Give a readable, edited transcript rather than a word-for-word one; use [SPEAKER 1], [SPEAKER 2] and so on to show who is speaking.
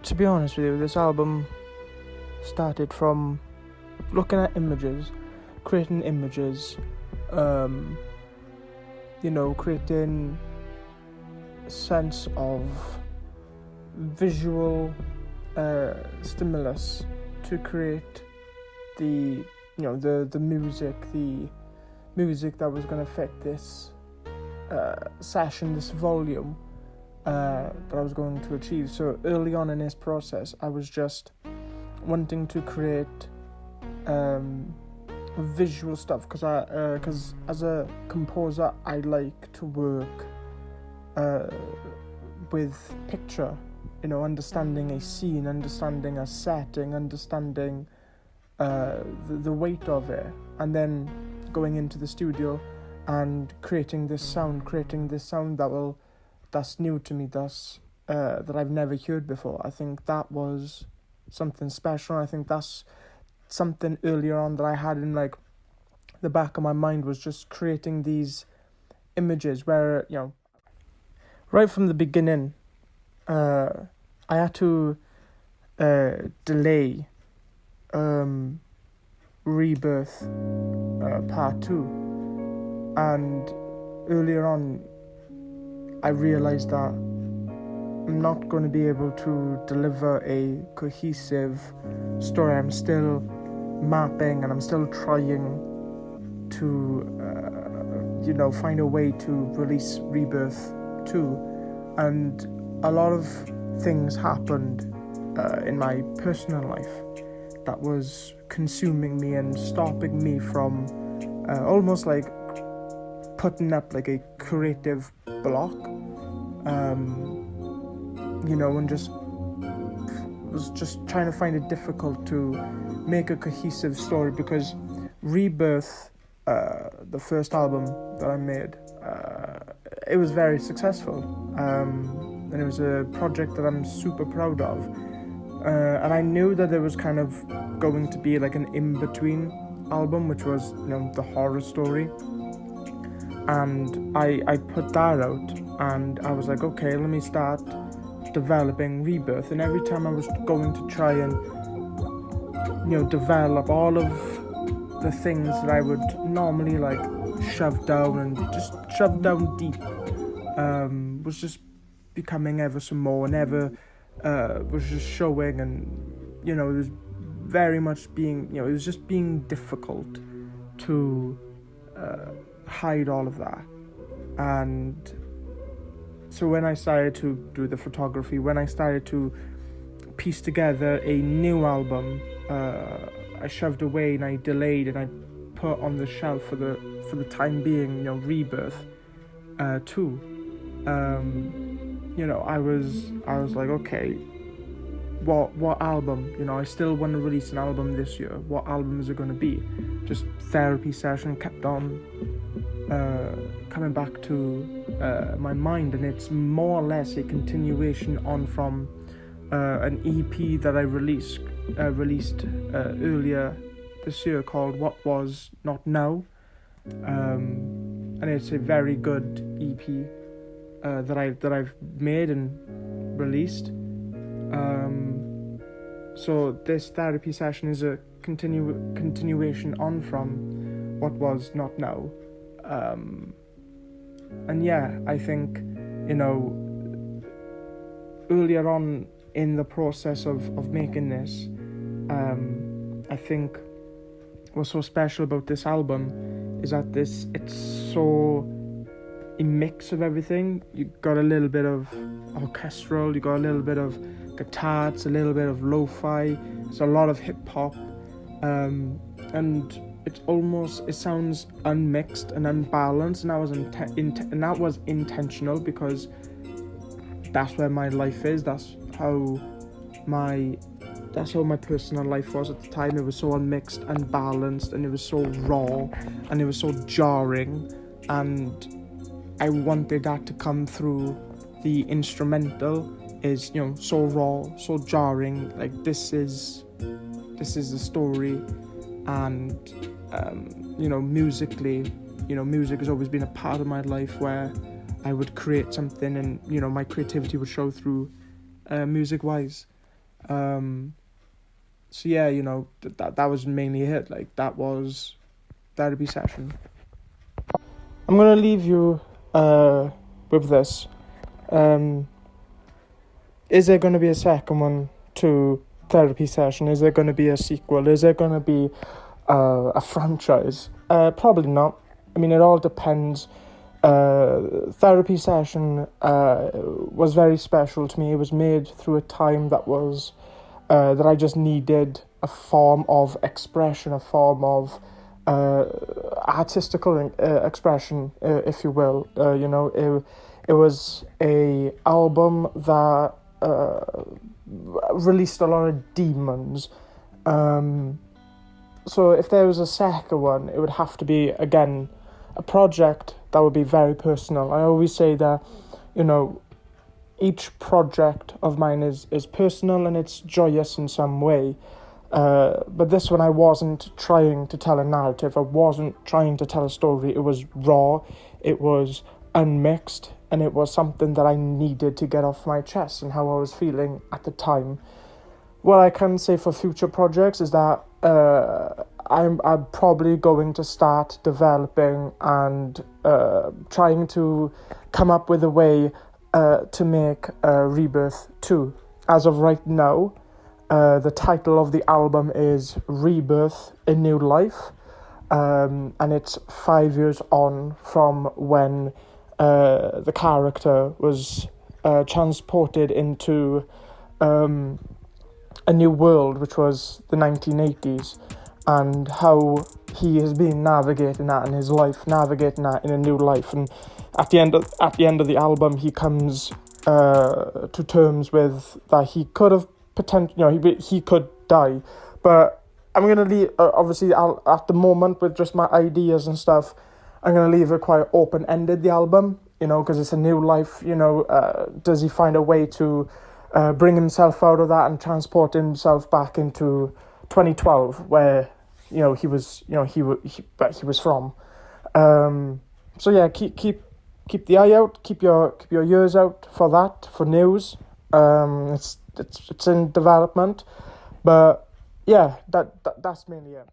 [SPEAKER 1] To be honest with you, this album started from looking at images, creating images, creating a sense of visual stimulus to create the music that was going to fit this session, this volume that I was going to achieve. So early on in this process, I was just wanting to create visual stuff because as a composer, I like to work with picture, understanding a scene, understanding a setting, understanding the weight of it, and then going into the studio and creating this sound that's new to me, that I've never heard before. I think that was something special. I think that's something earlier on that I had in the back of my mind, was just creating these images where, right from the beginning, I had to delay Rebirth Part 2, and earlier on I realised that I'm not going to be able to deliver a cohesive story. I'm still mapping and I'm still trying to find a way to release Rebirth 2, and a lot of things happened in my personal life that was consuming me and stopping me from almost like putting up like a creative block, and just was just trying to find it difficult to make a cohesive story, because Rebirth, the first album that I made, it was very successful, and it was a project that I'm super proud of, and I knew that there was kind of going to be like an in-between album, which was the horror story, and I put that out, and I was like, okay, let me start developing Rebirth. And every time I was going to try and develop all of the things that I would normally shove down deep, was just becoming ever some more, and ever was just showing, and it was very much being, it was just being difficult to hide all of that. And so when I started to do the photography, when I started to piece together a new album, I shoved away and I delayed and I put on the shelf for the time being, Rebirth 2. I was like, okay, what album? I still want to release an album this year. What album is it going to be? Just Therapy Session kept on coming back to my mind, and it's more or less a continuation on from an EP that I released earlier this year called What Was Not Now, and it's a very good EP that I've made and released. So this therapy session is a continuation on from What Was Not Now. And yeah, I think, earlier on in the process of making this, I think what's so special about this album is that it's so a mix of everything. You got a little bit of orchestral, you got a little bit of guitar, it's a little bit of lo-fi, it's a lot of hip-hop, and it sounds unmixed and unbalanced, and that was intentional, because that's where my life is. That's how my personal life was at the time. It was so unmixed, unbalanced, and it was so raw, and it was so jarring, and I wanted that to come through the instrumental. Is so raw, so jarring. Like this is the story, and musically, music has always been a part of my life where I would create something, and my creativity would show through music wise. So yeah, that was mainly it. Like, that was therapy session. I'm gonna leave you with this. Is there gonna be a second one to therapy session? Is there gonna be a sequel? Is there gonna be a franchise? Probably not. I mean, it all depends. Therapy session was very special to me. It was made through a time that I just needed a form of expression, a form of artistical expression, if you will. It was a album that released a lot of demons. So if there was a second one, it would have to be, again, a project that would be very personal. I always say that, each project of mine is personal and it's joyous in some way. But this one, I wasn't trying to tell a narrative. I wasn't trying to tell a story. It was raw. It was unmixed. And it was something that I needed to get off my chest and how I was feeling at the time. What I can say for future projects is that I'm probably going to start developing and trying to come up with a way to make Rebirth 2. As of right now, the title of the album is Rebirth, A New Life, and it's 5 years on from when the character was transported into a new world, which was the 1980s, and how he has been navigating that in his life, navigating that in a new life. And at the end of the album, he comes to terms with that he could have he could die. But I'm gonna leave, obviously, at the moment, with just my ideas and stuff, I'm gonna leave it quite open-ended, the album, because it's a new life. Does he find a way to bring himself out of that and transport himself back into 2012, where he was from. So yeah, keep the eye out, keep your ears out for that, for news. It's in development, but yeah, that's mainly it.